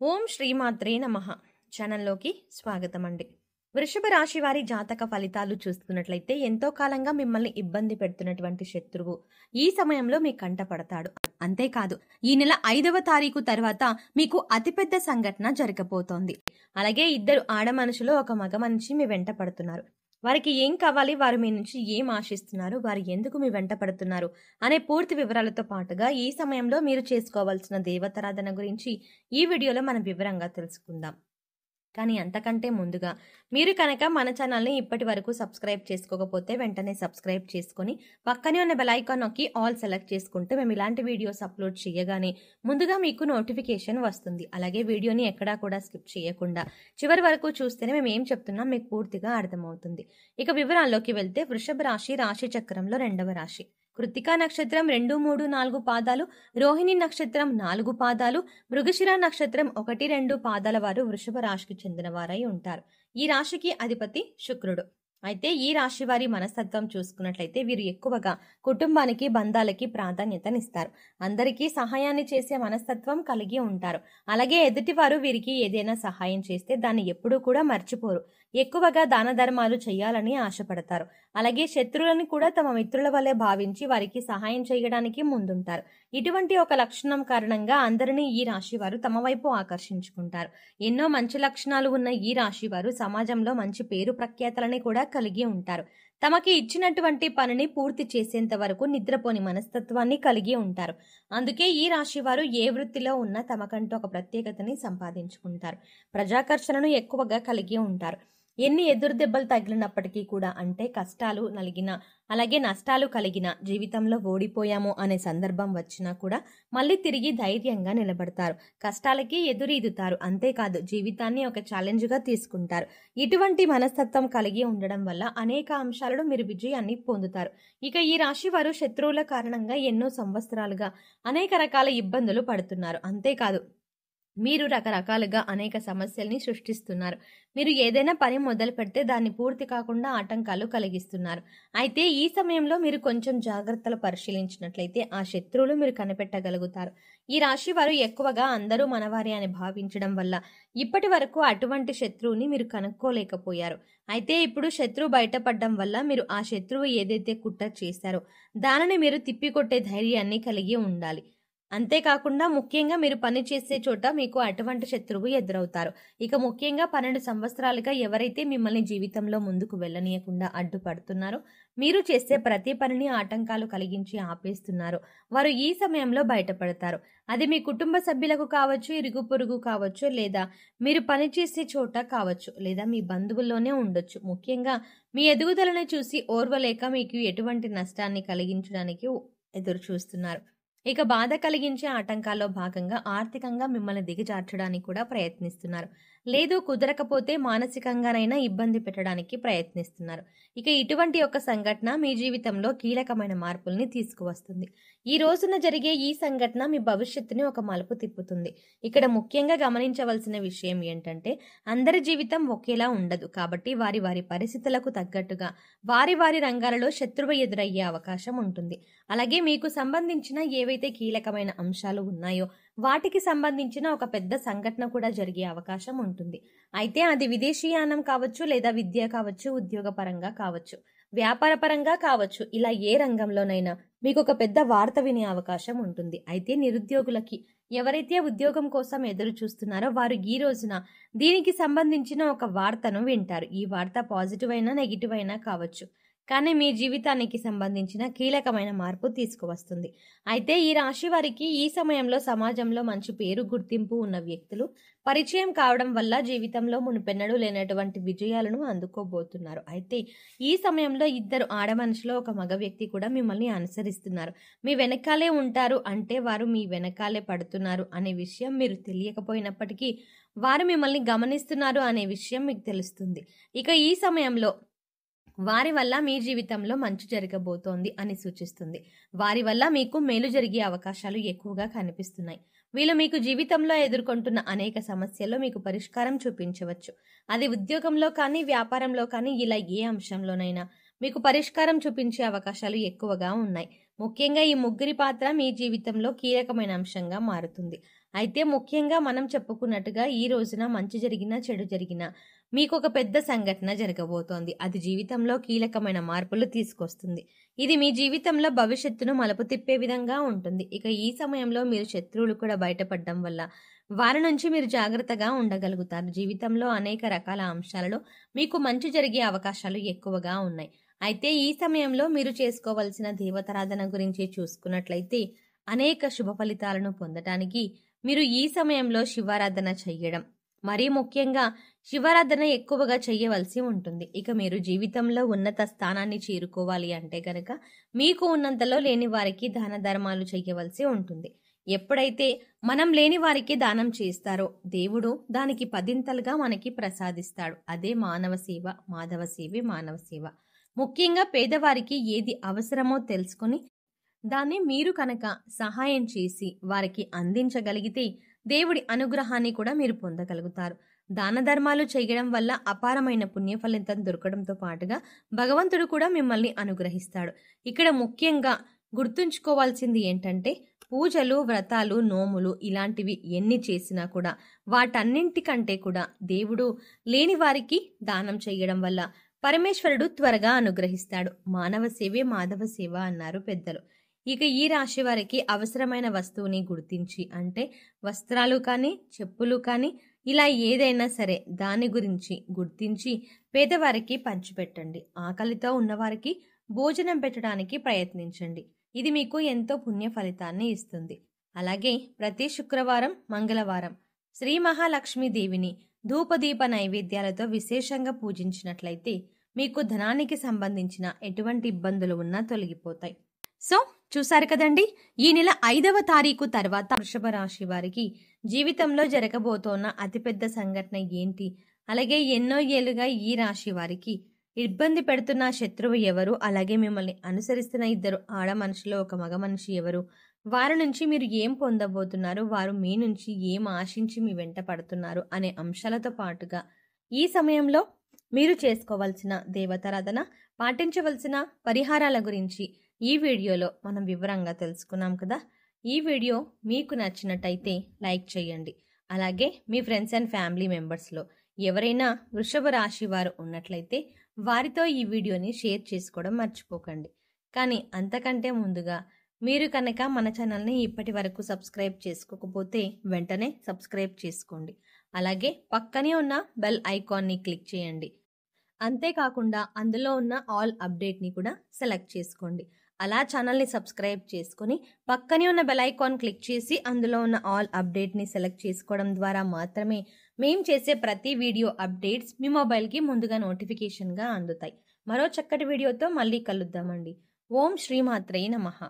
ఓం శ్రీమాత్రే నమః ఛానల్లోకి స్వాగతం అండి. వృషభ రాశి వారి జాతక ఫలితాలు చూసుకున్నట్లయితే ఎంతో కాలంగా మిమ్మల్ని ఇబ్బంది పెడుతున్నటువంటి శత్రువు ఈ సమయంలో మీ కంట పడతాడు. అంతేకాదు ఈ నెల 5వ తారీఖు తర్వాత మీకు అతిపెద్ద సంఘటన జరగబోతోంది. అలాగే ఇద్దరు ఆడ మనుషులు ఒక మగ మనిషి మీ వెంట పడుతున్నారు. వారికి ఏం కావాలి, వారు మీ నుంచి ఏం ఆశిస్తున్నారు, వారు ఎందుకు మీ వెంట పడుతున్నారు అనే పూర్తి వివరాలతో పాటుగా ఈ సమయంలో మీరు చేసుకోవాల్సిన దేవతారాధన గురించి ఈ వీడియోలో మనం వివరంగా తెలుసుకుందాం. కానీ అంతకంటే ముందుగా మీరు కనుక మన ఛానల్ని ఇప్పటి వరకు సబ్స్క్రైబ్ చేసుకోకపోతే వెంటనే సబ్స్క్రైబ్ చేసుకొని పక్కనే ఉన్న బెల్ ఐకాన్ నొక్కి ఆల్ సెలెక్ట్ చేసుకుంటే మేము ఇలాంటి వీడియోస్ అప్లోడ్ చేయగానే ముందుగా మీకు నోటిఫికేషన్ వస్తుంది. అలాగే వీడియోని ఎక్కడా కూడా స్కిప్ చేయకుండా చివరి వరకు చూస్తేనే మేము ఏం చెప్తున్నాం మీకు పూర్తిగా అర్థమవుతుంది. ఇక వివరాల్లోకి వెళ్తే వృషభ రాశి రాశి చక్రంలో 2వ రాశి. కృత్తికా నక్షత్రం 2, 3, 4 పాదాలు, రోహిణి నక్షత్రం 4 పాదాలు, మృగశిర నక్షత్రం 1, 2 పాదాల వారు వృషభ రాశికి చెందిన వారై ఉంటారు. ఈ రాశికి అధిపతి శుక్రుడు. అయితే ఈ రాశి వారి మనస్తత్వం చూసుకున్నట్లయితే వీరు ఎక్కువగా కుటుంబానికి బంధాలకి ప్రాధాన్యతనిస్తారు. అందరికీ సహాయాన్ని చేసే మనస్తత్వం కలిగి ఉంటారు. అలాగే ఎదుటివారు వీరికి ఏదైనా సహాయం చేస్తే దాన్ని ఎప్పుడూ కూడా మర్చిపోరు. ఎక్కువగా దాన ధర్మాలు చేయాలని ఆశపడతారు. అలాగే శత్రువులను కూడా తమ మిత్రుల వలె భావించి వారికి సహాయం చేయడానికి ముందుంటారు. ఇటువంటి ఒక లక్షణం కారణంగా అందరినీ ఈ రాశి వారు తమ వైపు ఆకర్షించుకుంటారు. ఎన్నో మంచి లక్షణాలు ఉన్న ఈ రాశి వారు సమాజంలో మంచి పేరు ప్రఖ్యాతలని కూడా కలిగి ఉంటారు. తమకి ఇచ్చినటువంటి పనిని పూర్తి చేసేంత వరకు నిద్రపోని మనస్తత్వాన్ని కలిగి ఉంటారు. అందుకే ఈ రాశి వారు ఏ వృత్తిలో ఉన్నా తమకంటూ ఒక ప్రత్యేకతని సంపాదించుకుంటారు. ప్రజాకర్షణను ఎక్కువగా కలిగి ఉంటారు. ఎన్ని ఎదురు దెబ్బలు తగిలినప్పటికీ కూడా, అంటే కష్టాలు నలిగిన అలాగే నష్టాలు కలిగిన, జీవితంలో ఓడిపోయాము అనే సందర్భం వచ్చినా కూడా మళ్ళీ తిరిగి ధైర్యంగా నిలబడతారు. కష్టాలకి ఎదురీదుతారు. అంతేకాదు జీవితాన్ని ఒక ఛాలెంజ్గా తీసుకుంటారు. ఇటువంటి మనస్తత్వం కలిగి ఉండడం వల్ల అనేక అంశాలను మీరు విజయాన్ని పొందుతారు. ఇక ఈ రాశి వారు శత్రువుల కారణంగా ఎన్నో సంవత్సరాలుగా అనేక రకాల ఇబ్బందులు పడుతున్నారు. అంతేకాదు మీరు రకరకాలుగా అనేక సమస్యల్ని సృష్టిస్తున్నారు. మీరు ఏదైనా పని మొదలు పెడితే దాన్ని పూర్తి కాకుండా ఆటంకాలు కలిగిస్తున్నారు. అయితే ఈ సమయంలో మీరు కొంచెం జాగ్రత్తలు పరిశీలించినట్లయితే ఆ శత్రువులు మీరు కనిపెట్టగలుగుతారు. ఈ రాశి వారు ఎక్కువగా అందరూ మనవారే అని భావించడం వల్ల ఇప్పటి వరకు అటువంటి శత్రువుని మీరు కనుక్కోలేకపోయారు. అయితే ఇప్పుడు శత్రువు బయటపడడం వల్ల మీరు ఆ శత్రువు ఏదైతే కుట్ర చేశారో దానిని మీరు తిప్పికొట్టే ధైర్యాన్ని కలిగి ఉండాలి. అంతేకాకుండా ముఖ్యంగా మీరు పని చేసే చోట మీకు అటువంటి శత్రువు ఎదురవుతారు. ఇక ముఖ్యంగా 12 సంవత్సరాలుగా ఎవరైతే మిమ్మల్ని జీవితంలో ముందుకు వెళ్ళనీయకుండా అడ్డుపడుతున్నారో, మీరు చేసే ప్రతి పనిని ఆటంకాలు కలిగించి ఆపేస్తున్నారో వారు ఈ సమయంలో బయటపడతారు. అది మీ కుటుంబ సభ్యులకు కావచ్చు, ఇరుగు పొరుగు కావచ్చు, లేదా మీరు పనిచేసే చోట కావచ్చు, లేదా మీ బంధువుల్లోనే ఉండొచ్చు. ముఖ్యంగా మీ ఎదుగుదలను చూసి ఓర్వలేక మీకు ఎటువంటి నష్టాన్ని కలిగించడానికి ఎదురు చూస్తున్నారు. ఇక బాధ కలిగించే ఆటంకాల్లో భాగంగా ఆర్థికంగా మిమ్మల్ని దిగజార్చడానికి కూడా ప్రయత్నిస్తున్నారు. లేదు కుదరకపోతే మానసికంగానైనా ఇబ్బంది పెట్టడానికి ప్రయత్నిస్తున్నారు. ఇక ఇటువంటి ఒక సంఘటన మీ జీవితంలో కీలకమైన మార్పుల్ని తీసుకువస్తుంది. ఈ రోజున జరిగే ఈ సంఘటన మీ భవిష్యత్తుని ఒక మలుపు తిప్పుతుంది. ఇక్కడ ముఖ్యంగా గమనించవలసిన విషయం ఏంటంటే అందరి జీవితం ఒకేలా ఉండదు. కాబట్టి వారి వారి పరిస్థితులకు తగ్గట్టుగా వారి వారి రంగాలలో శత్రువు ఎదురయ్యే అవకాశం ఉంటుంది. అలాగే మీకు సంబంధించిన ఏవైతే కీలకమైన అంశాలు ఉన్నాయో వాటికి సంబంధించిన ఒక పెద్ద సంఘటన కూడా జరిగే అవకాశం ఉంటుంది. అయితే అది విదేశీయానం కావచ్చు, లేదా విద్య కావచ్చు, ఉద్యోగపరంగా కావచ్చు, వ్యాపారపరంగా కావచ్చు, ఇలా ఏ రంగంలోనైనా మీకు ఒక పెద్ద వార్త వినే అవకాశం ఉంటుంది. అయితే నిరుద్యోగులకి, ఎవరైతే ఉద్యోగం కోసం ఎదురు చూస్తున్నారో వారు ఈ రోజున దీనికి సంబంధించిన ఒక వార్తను వింటారు. ఈ వార్త పాజిటివ్ అయినా నెగిటివ్ అయినా కావచ్చు, కానీ మీ జీవితానికి సంబంధించిన కీలకమైన మార్పు తీసుకువస్తుంది. అయితే ఈ రాశి వారికి ఈ సమయంలో సమాజంలో మంచి పేరు గుర్తింపు ఉన్న వ్యక్తులు పరిచయం కావడం వల్ల జీవితంలో మునుపెన్నడూ లేనటువంటి విజయాలను అందుకోబోతున్నారు. అయితే ఈ సమయంలో ఇద్దరు ఆడ మనుషులు ఒక మగ వ్యక్తి కూడా మిమ్మల్ని అనుసరిస్తున్నారు. మీ వెనకాలే ఉంటారు, అంటే వారు మీ వెనకాలే పడుతున్నారు అనే విషయం మీరు తెలియకపోయినప్పటికీ వారు మిమ్మల్ని గమనిస్తున్నారు అనే విషయం మీకు తెలుస్తుంది. ఇక ఈ సమయంలో వారి వల్ల మీ జీవితంలో మంచి జరగబోతోంది అని సూచిస్తుంది. వారి వల్ల మీకు మేలు జరిగే అవకాశాలు ఎక్కువగా కనిపిస్తున్నాయి. వీళ్ళు మీకు జీవితంలో ఎదుర్కొంటున్న అనేక సమస్యల్లో మీకు పరిష్కారం చూపించవచ్చు. అది ఉద్యోగంలో కానీ, వ్యాపారంలో కానీ, ఇలా ఏ అంశంలోనైనా మీకు పరిష్కారం చూపించే అవకాశాలు ఎక్కువగా ఉన్నాయి. ముఖ్యంగా ఈ ముగ్గురి పాత్ర మీ జీవితంలో కీలకమైన అంశంగా మారుతుంది. అయితే ముఖ్యంగా మనం చెప్పుకున్నట్టుగా ఈ రోజున మంచి జరిగినా, చెడు జరిగినా మీకొక పెద్ద సంఘటన జరగబోతోంది. అది జీవితంలో కీలకమైన మార్పులు తీసుకొస్తుంది. ఇది మీ జీవితంలో భవిష్యత్తును మలుపు తిప్పే విధంగా ఉంటుంది. ఇక ఈ సమయంలో మీరు శత్రువులు కూడా బయటపడడం వల్ల వారి నుంచి మీరు జాగ్రత్తగా ఉండగలుగుతారు. జీవితంలో అనేక రకాల అంశాలలో మీకు మంచి జరిగే అవకాశాలు ఎక్కువగా ఉన్నాయి. అయితే ఈ సమయంలో మీరు చేసుకోవలసిన దేవతారాధన గురించి చూసుకున్నట్లయితే అనేక శుభ ఫలితాలను పొందటానికి మీరు ఈ సమయంలో శివారాధన చెయ్యడం, మరీ ముఖ్యంగా శివారాధన ఎక్కువగా చెయ్యవలసి ఉంటుంది. ఇక మీరు జీవితంలో ఉన్నత స్థానాన్ని చేరుకోవాలి అంటే గనక మీకు ఉన్నంతలో లేని వారికి దాన ధర్మాలు చెయ్యవలసి ఉంటుంది. ఎప్పుడైతే మనం లేని వారికి దానం చేస్తారో దేవుడు దానికి పదింతలుగా మనకి ప్రసాదిస్తాడు. అదే మానవ సేవ, మాధవ సేవే మానవ సేవ. ముఖ్యంగా పేదవారికి ఏది అవసరమో తెలుసుకొని దాన్ని మీరు కనుక సహాయం చేసి వారికి అందించగలిగితే దేవుడి అనుగ్రహాన్ని కూడా మీరు పొందగలుగుతారు. దాన ధర్మాలు చేయడం వల్ల అపారమైన పుణ్య ఫలితం దొరకడంతో పాటుగా భగవంతుడు కూడా మిమ్మల్ని అనుగ్రహిస్తాడు. ఇక్కడ ముఖ్యంగా గుర్తుంచుకోవాల్సింది ఏంటంటే పూజలు, వ్రతాలు, నోములు ఇలాంటివి ఎన్ని చేసినా కూడా వాటన్నింటికంటే కూడా దేవుడు లేని వారికి దానం చేయడం వల్ల పరమేశ్వరుడు త్వరగా అనుగ్రహిస్తాడు. మానవ సేవే మాధవ సేవ అన్నారు పెద్దలు. ఇక ఈ రాశి వారికి అవసరమైన వస్తువుని గుర్తించి, అంటే వస్త్రాలు కానీ, చెప్పులు కానీ, ఇలా ఏదైనా సరే దాని గురించి గుర్తించి పేదవారికి పంచిపెట్టండి. ఆకలితో ఉన్నవారికి భోజనం పెట్టడానికి ప్రయత్నించండి. ఇది మీకు ఎంతో పుణ్య ఫలితాన్ని ఇస్తుంది. అలాగే ప్రతి శుక్రవారం, మంగళవారం శ్రీ మహాలక్ష్మీదేవిని ధూపదీప నైవేద్యాలతో విశేషంగా పూజించినట్లయితే మీకు ధనానికి సంబంధించిన ఎటువంటి ఇబ్బందులు ఉన్నా తొలగిపోతాయి. సో చూసారు కదండి, ఈ నెల 5వ తారీఖు తర్వాత వృషభ రాశి వారికి జీవితంలో జరగబోతోన్న అతిపెద్ద సంఘటన ఏంటి, అలాగే ఎన్నో ఏళ్లుగా ఈ రాశి వారికి ఇబ్బంది పెడుతున్న శత్రువు ఎవరు, అలాగే మిమ్మల్ని అనుసరిస్తున్న 2 ఆడ మనుషులు, 1 మగ మనిషి ఎవరు, వారి నుంచి మీరు ఏం పొందబోతున్నారు, వారు మీ నుంచి ఏం ఆశించి మీ వెంట పడుతున్నారు అనే అంశాలతో పాటుగా ఈ సమయంలో మీరు చేసుకోవాల్సిన దేవతారాధన, పాటించవలసిన పరిహారాల గురించి ఈ వీడియోలో మనం వివరంగా తెలుసుకున్నాం కదా. ఈ వీడియో మీకు నచ్చినట్టయితే లైక్ చేయండి. అలాగే మీ ఫ్రెండ్స్ అండ్ ఫ్యామిలీ మెంబర్స్లో ఎవరైనా వృషభ రాశి వారు ఉన్నట్లయితే వారితో ఈ వీడియోని షేర్ చేసుకోవడం మర్చిపోకండి. కానీ అంతకంటే ముందుగా మీరు కనుక మన ఛానల్ని ఇప్పటి వరకు సబ్స్క్రైబ్ చేసుకోకపోతే వెంటనే సబ్స్క్రైబ్ చేసుకోండి. అలాగే పక్కనే ఉన్న బెల్ ఐకాన్ని క్లిక్ చేయండి. అంతేకాకుండా అందులో ఉన్న ఆల్ అప్డేట్ని కూడా సెలెక్ట్ చేసుకోండి. అలా ఛానల్ని సబ్స్క్రైబ్ చేసుకొని పక్కనే ఉన్న బెల్ ఐకాన్ క్లిక్ చేసి అందులో ఉన్న ఆల్ అప్డేట్ని సెలెక్ట్ చేసుకోవడం ద్వారా మాత్రమే మేము చేసే ప్రతి వీడియో అప్డేట్స్ మీ మొబైల్కి ముందుగా నోటిఫికేషన్గా అందుతాయి. మరో చక్కటి వీడియోతో మళ్ళీ కలుద్దామండి. ఓం శ్రీమాత్రే నమః.